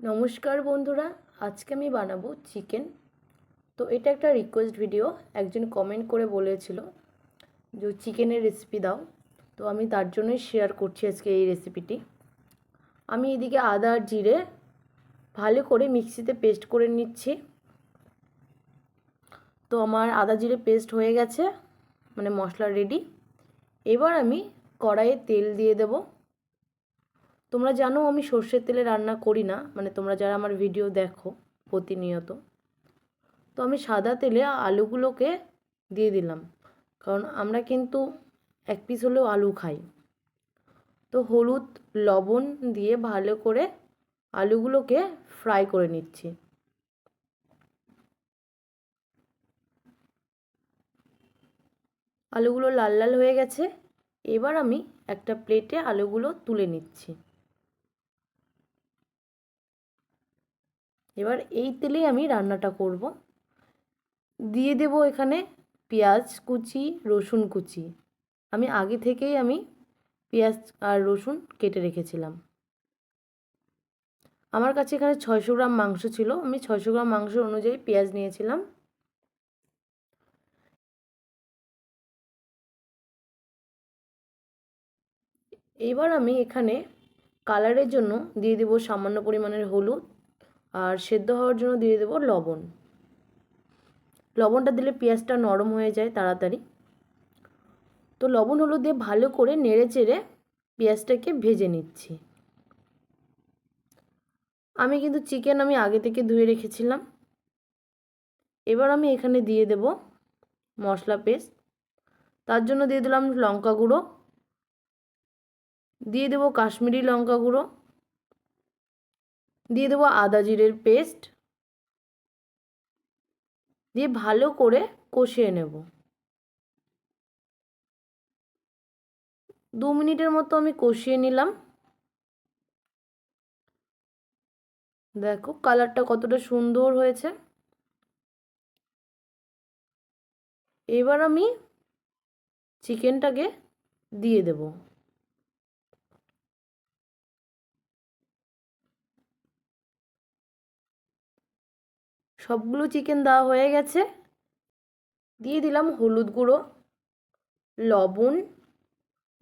নমস্কার বন্ধুরা, আজকে আমি বানাবো চিকেন। তো এটা একটা রিকোয়েস্ট ভিডিও। একজন কমেন্ট করে বলেছিল যে চিকেনের রেসিপি দাও, তো আমি তার জন্যই শেয়ার করছি আজকে এই রেসিপিটি। আমি এদিকে আদা আর জিরে ভালো করে মিক্সিতে পেস্ট করে নিচ্ছি। তো আমার আদা জিরে পেস্ট হয়ে গেছে, মানে মশলা রেডি। এবার আমি কড়াইয়ে তেল দিয়ে দেব। তোমরা জানো আমি সর্ষের তেলে রান্না করি না, মানে তোমরা যারা আমার ভিডিও দেখো প্রতিনিয়ত। তো আমি সাদা তেলে আলুগুলোকে দিয়ে দিলাম, কারণ আমরা কিন্তু এক পিস হলেও আলু খাই। তো হলুদ লবণ দিয়ে ভালো করে আলুগুলোকে ফ্রাই করে নিচ্ছি। আলুগুলো লাল লাল হয়ে গেছে। এবার আমি একটা প্লেটে আলুগুলো তুলে নিচ্ছি। এবার এই তেলেই আমি রান্নাটা করব। দিয়ে দেব এখানে পেঁয়াজ কুচি, রসুন কুচি। আমি আগে থেকেই পেঁয়াজ আর রসুন কেটে রেখেছিলাম। আমার কাছে এখানে 600 গ্রাম মাংস ছিল, আমি 600 গ্রাম মাংস অনুযায়ী পেঁয়াজ নিয়েছিলাম। এবার আমি এখানে কালারের জন্য দিয়ে দেব সামান্য পরিমাণের হলুদ, আর সেদ্ধ হওয়ার জন্য দিয়ে দেব লবণ। লবণটা দিলে পেঁয়াজটা নরম হয়ে যায় তাড়াতাড়ি। তো লবণ হলুদ দিয়ে ভালো করে নেড়ে চেড়ে পেঁয়াজটাকে ভেজে নিচ্ছি। আমি কিন্তু চিকেন আগে থেকে ধুয়ে রেখেছিলাম। এবার আমি এখানে দিয়ে দেব মশলা পেস্ট। তার জন্য দিয়ে দিলাম লঙ্কা গুঁড়ো, দিয়ে দেব কাশ্মীরি লঙ্কা গুঁড়ো, দিয়ে দেব আদা জিরের পেস্ট, দিয়ে ভালো করে কষিয়ে নেব। 2 মিনিটের মতো আমি কষিয়ে নিলাম। দেখো কালারটা কতটা সুন্দর হয়েছে। এবার আমি চিকেনটাকে দিয়ে দেব। সবগুলো চিকেন দেওয়া হয়ে গেছে। দিয়ে দিলাম হলুদ গুঁড়ো, লবণ,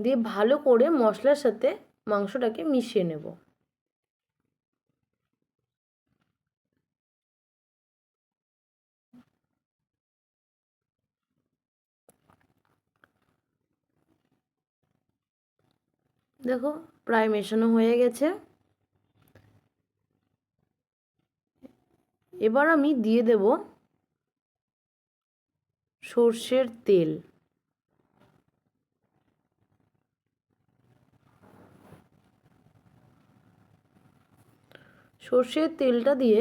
দিয়ে ভালো করে মশলার সাথে মাংসটাকে মিশিয়ে নেব। দেখো প্রায় মেশানো হয়ে গেছে। এবার আমি দিয়ে দেব সর্ষের তেল। সর্ষের তেলটা দিয়ে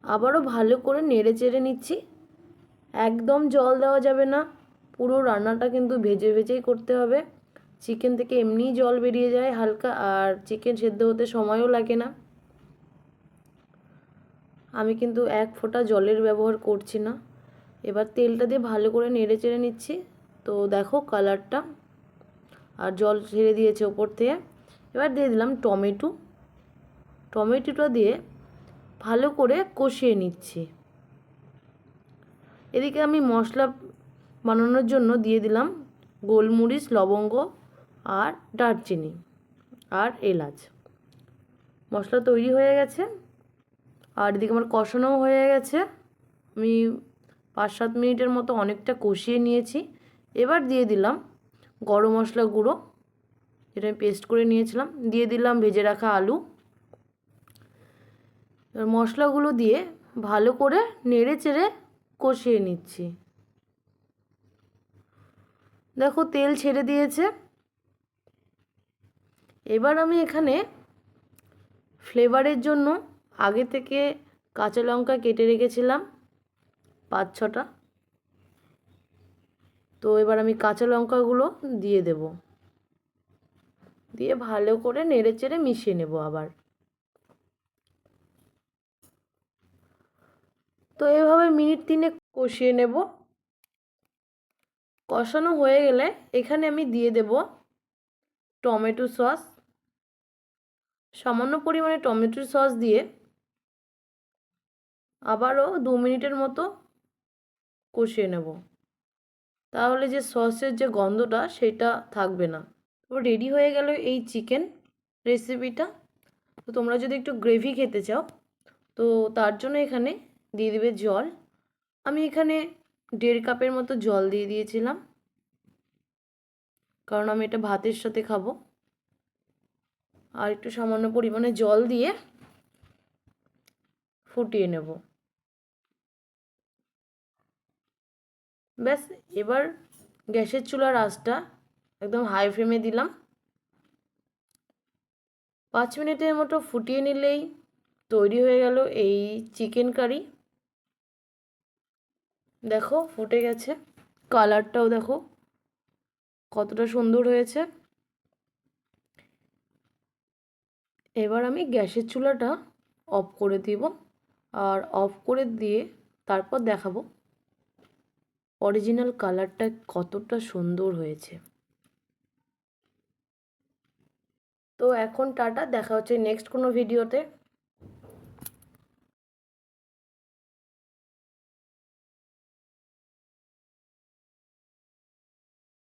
আবারও ভালো করে নেড়ে চেড়ে নিচ্ছি। একদম জল দেওয়া যাবে না, পুরো রান্নাটা কিন্তু ভেজে ভেজেই করতে হবে। চিকেন থেকে এমনিই জল বেরিয়ে যায় হালকা, আর চিকেন সেদ্ধ হতে সময়ও লাগে না। আমি কিন্তু এক ফোঁটা জলের ব্যবহার করছি না। এবার তেলটা দিয়ে ভালো করে নেড়ে চেড়ে নিচ্ছি। তো দেখো কালারটা, আর জল ছেড়ে দিয়েছে ওপর থেকে। এবার দিয়ে দিলাম টমেটোটা দিয়ে ভালো করে কষিয়ে নিচ্ছি। এদিকে আমি মশলা বানানোর জন্য দিয়ে দিলাম গোলমরিচ, লবঙ্গ আর দারচিনি আর এলাচ। মশলা তৈরি হয়ে গেছে, আর এদিকে আমার কষানোও হয়ে গেছে। আমি 5-7 মিনিটের মতো অনেকটা কষিয়ে নিয়েছি। এবার দিয়ে দিলাম গরম মশলা গুঁড়ো, যেটা আমি পেস্ট করে নিয়েছিলাম। দিয়ে দিলাম ভেজে রাখা আলু। এবার মশলাগুলো দিয়ে ভালো করে নেড়ে চেড়ে কষিয়ে নিচ্ছি। দেখো তেল ছেড়ে দিয়েছে। এবার আমি এখানে ফ্লেভারের জন্য আগে থেকে কাঁচা লঙ্কা কেটে রেখেছিলাম 5-6টা। তো এবার আমি কাঁচা লঙ্কাগুলো দিয়ে দেব, দিয়ে ভালো করে নেড়ে চেড়ে মিশিয়ে নেব আবার। তো এভাবে মিনিট 3 কষিয়ে নেব। কষানো হয়ে গেলে এখানে আমি দিয়ে দেব টমেটো সস। সামান্য পরিমাণে টমেটো সস দিয়ে আবারও 2 মিনিটের মতো কষিয়ে নেব। তাহলে যে সসের যে গন্ধটা সেটা থাকবে না। তো রেডি হয়ে গেল এই চিকেন রেসিপিটা। তো তোমরা যদি একটু গ্রেভি খেতে চাও তো তার জন্য এখানে দিয়ে দিবে জল। আমি এখানে 1.5 কাপের মতো জল দিয়ে দিয়েছিলাম, কারণ আমি এটা ভাতের সাথে খাবো। আর একটু সামান্য পরিমাণে জল দিয়ে ফুটিয়ে নেব। ব্যাস, এবার গ্যাসের চুলার আঁচটা একদম হাই ফ্লেমে দিলাম। 5 মিনিটের মতো ফুটিয়ে নিলেই তৈরি হয়ে গেল এই চিকেন কারি। দেখো ফুটে গেছে, কালারটাও দেখো কতটা সুন্দর হয়েছে। এবার আমি গ্যাসের চুলাটা অফ করে দিব, আর অফ করে দিয়ে তারপর দেখাবো অরিজিনাল কালারটা কতটা সুন্দর হয়েছে। তো এখন টাটা, দেখা হচ্ছে নেক্সট কোনো ভিডিওতে।